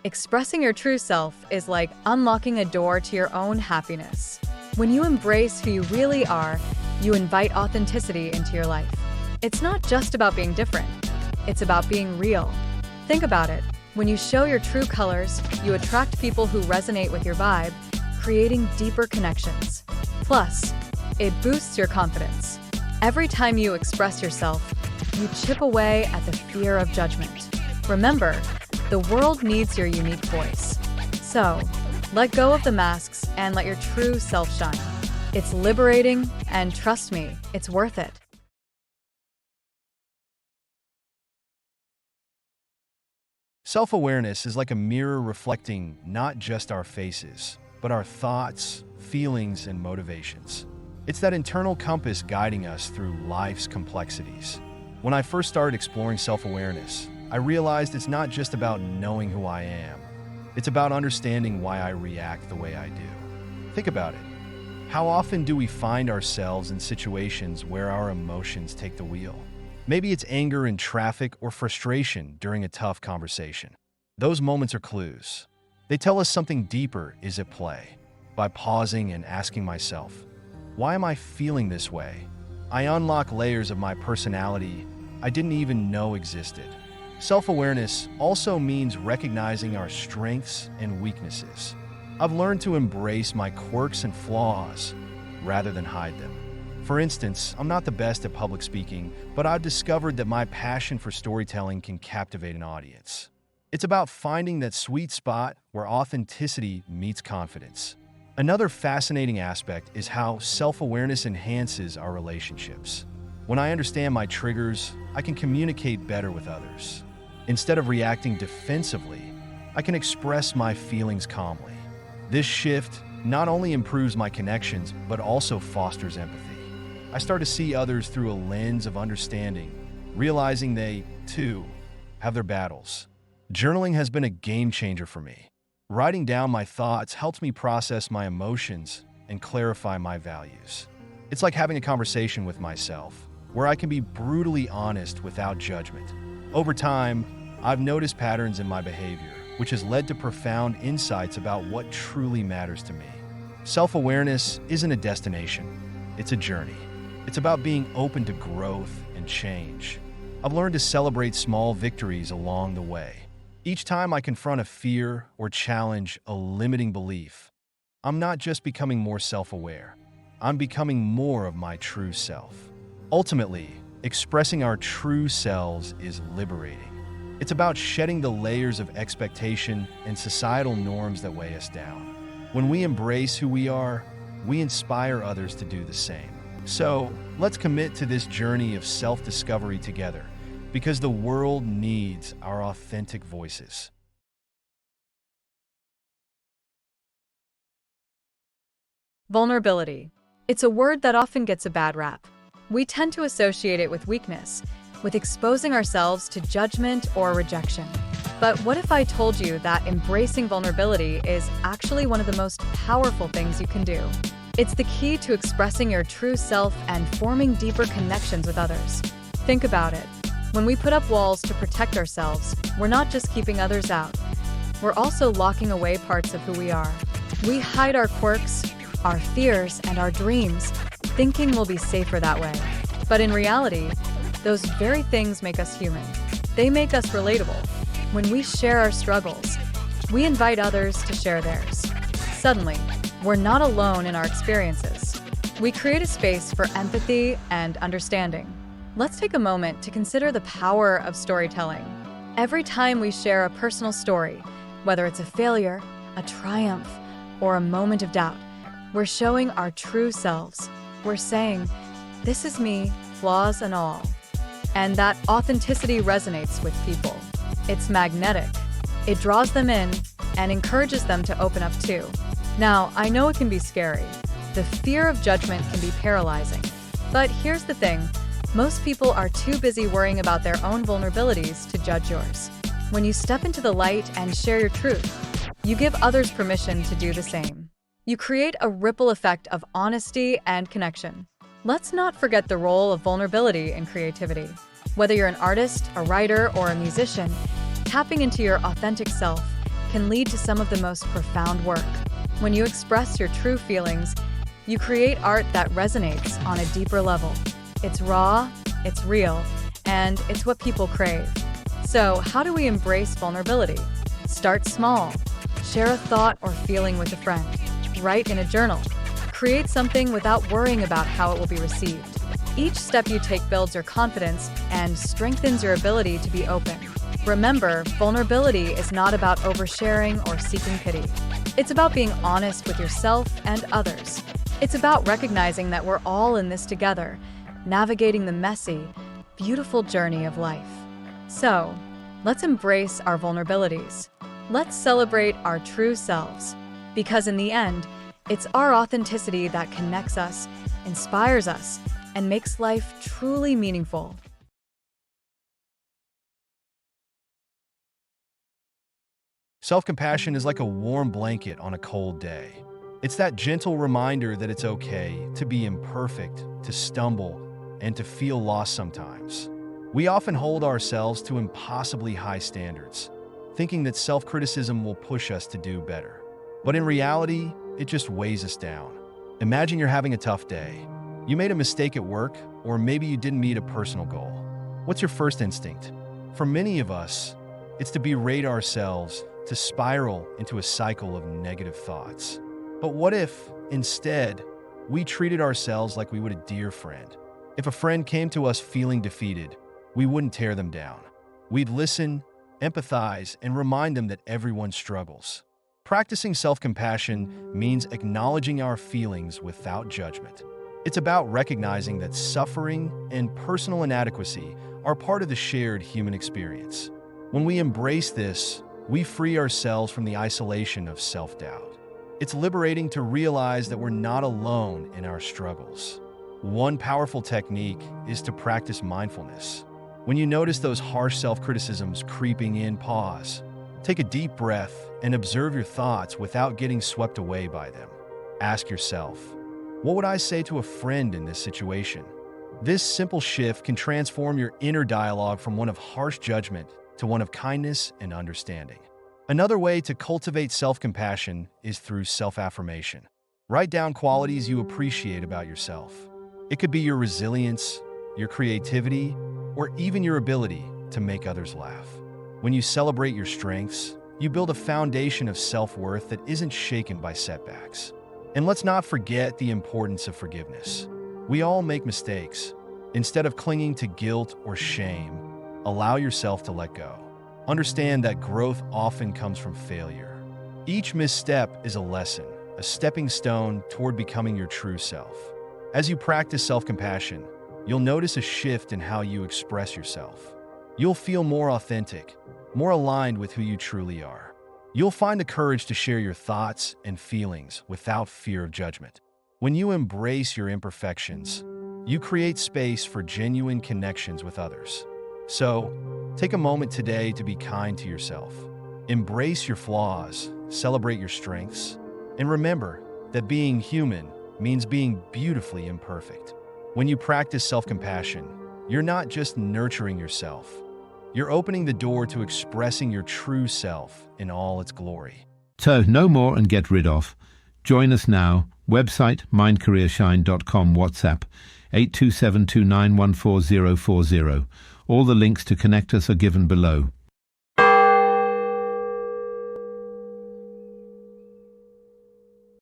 Expressing your true self is like unlocking a door to your own happiness. When you embrace who you really are, you invite authenticity into your life. It's not just about being different, it's about being real. Think about it. When you show your true colors, you attract people who resonate with your vibe, creating deeper connections. Plus, it boosts your confidence. Every time you express yourself, you chip away at the fear of judgment. Remember, the world needs your unique voice. So, let go of the masks and let your true self shine. It's liberating, and trust me, it's worth it. Self-awareness is like a mirror reflecting not just our faces, but our thoughts, feelings, and motivations. It's that internal compass guiding us through life's complexities. When I first started exploring self-awareness, I realized it's not just about knowing who I am. It's about understanding why I react the way I do. Think about it. How often do we find ourselves in situations where our emotions take the wheel? Maybe it's anger in traffic or frustration during a tough conversation. Those moments are clues. They tell us something deeper is at play. By pausing and asking myself, why am I feeling this way? I unlock layers of my personality I didn't even know existed. Self-awareness also means recognizing our strengths and weaknesses. I've learned to embrace my quirks and flaws rather than hide them. For instance, I'm not the best at public speaking, but I've discovered that my passion for storytelling can captivate an audience. It's about finding that sweet spot where authenticity meets confidence. Another fascinating aspect is how self-awareness enhances our relationships. When I understand my triggers, I can communicate better with others. Instead of reacting defensively, I can express my feelings calmly. This shift not only improves my connections, but also fosters empathy. I start to see others through a lens of understanding, realizing they, too, have their battles. Journaling has been a game changer for me. Writing down my thoughts helps me process my emotions and clarify my values. It's like having a conversation with myself, where I can be brutally honest without judgment. Over time, I've noticed patterns in my behavior, which has led to profound insights about what truly matters to me. Self-awareness isn't a destination, it's a journey. It's about being open to growth and change. I've learned to celebrate small victories along the way. Each time I confront a fear or challenge a limiting belief, I'm not just becoming more self-aware, I'm becoming more of my true self. Ultimately, expressing our true selves is liberating. It's about shedding the layers of expectation and societal norms that weigh us down. When we embrace who we are, we inspire others to do the same. So, let's commit to this journey of self-discovery together, because the world needs our authentic voices. Vulnerability. It's a word that often gets a bad rap. We tend to associate it with weakness, with exposing ourselves to judgment or rejection. But what if I told you that embracing vulnerability is actually one of the most powerful things you can do? It's the key to expressing your true self and forming deeper connections with others. Think about it. When we put up walls to protect ourselves, we're not just keeping others out. We're also locking away parts of who we are. We hide our quirks, our fears, and our dreams, thinking we'll be safer that way. But in reality, those very things make us human. They make us relatable. When we share our struggles, we invite others to share theirs. Suddenly, we're not alone in our experiences. We create a space for empathy and understanding. Let's take a moment to consider the power of storytelling. Every time we share a personal story, whether it's a failure, a triumph, or a moment of doubt, we're showing our true selves. We're saying, this is me, flaws and all. And that authenticity resonates with people. It's magnetic. It draws them in and encourages them to open up too. Now, I know it can be scary. The fear of judgment can be paralyzing. But here's the thing. Most people are too busy worrying about their own vulnerabilities to judge yours. When you step into the light and share your truth, you give others permission to do the same. You create a ripple effect of honesty and connection. Let's not forget the role of vulnerability in creativity. Whether you're an artist, a writer, or a musician, tapping into your authentic self can lead to some of the most profound work. When you express your true feelings, you create art that resonates on a deeper level. It's raw, it's real, and it's what people crave. So, how do we embrace vulnerability? Start small. Share a thought or feeling with a friend. Write in a journal. Create something without worrying about how it will be received. Each step you take builds your confidence and strengthens your ability to be open. Remember, vulnerability is not about oversharing or seeking pity. It's about being honest with yourself and others. It's about recognizing that we're all in this together, navigating the messy, beautiful journey of life. So, let's embrace our vulnerabilities. Let's celebrate our true selves. Because in the end, it's our authenticity that connects us, inspires us, and makes life truly meaningful. Self-compassion is like a warm blanket on a cold day. It's that gentle reminder that it's okay to be imperfect, to stumble, and to feel lost sometimes. We often hold ourselves to impossibly high standards, thinking that self-criticism will push us to do better. But in reality, it just weighs us down. Imagine you're having a tough day. You made a mistake at work, or maybe you didn't meet a personal goal. What's your first instinct? For many of us, it's to berate ourselves, to spiral into a cycle of negative thoughts. But what if, instead, we treated ourselves like we would a dear friend? If a friend came to us feeling defeated, we wouldn't tear them down. We'd listen, empathize, and remind them that everyone struggles. Practicing self-compassion means acknowledging our feelings without judgment. It's about recognizing that suffering and personal inadequacy are part of the shared human experience. When we embrace this, we free ourselves from the isolation of self-doubt. It's liberating to realize that we're not alone in our struggles. One powerful technique is to practice mindfulness. When you notice those harsh self-criticisms creeping in, pause. Take a deep breath and observe your thoughts without getting swept away by them. Ask yourself, what would I say to a friend in this situation? This simple shift can transform your inner dialogue from one of harsh judgment to one of kindness and understanding. Another way to cultivate self-compassion is through self-affirmation. Write down qualities you appreciate about yourself. It could be your resilience, your creativity, or even your ability to make others laugh. When you celebrate your strengths, you build a foundation of self-worth that isn't shaken by setbacks. And let's not forget the importance of forgiveness. We all make mistakes. Instead of clinging to guilt or shame, allow yourself to let go. Understand that growth often comes from failure. Each misstep is a lesson, a stepping stone toward becoming your true self. As you practice self-compassion, you'll notice a shift in how you express yourself. You'll feel more authentic, more aligned with who you truly are. You'll find the courage to share your thoughts and feelings without fear of judgment. When you embrace your imperfections, you create space for genuine connections with others. So, take a moment today to be kind to yourself. Embrace your flaws, celebrate your strengths, and remember that being human means being beautifully imperfect. When you practice self-compassion, you're not just nurturing yourself. You're opening the door to expressing your true self in all its glory. So, know more and get rid of. Join us now. Website mindcareershine.com. WhatsApp 8272914040. All the links to connect us are given below.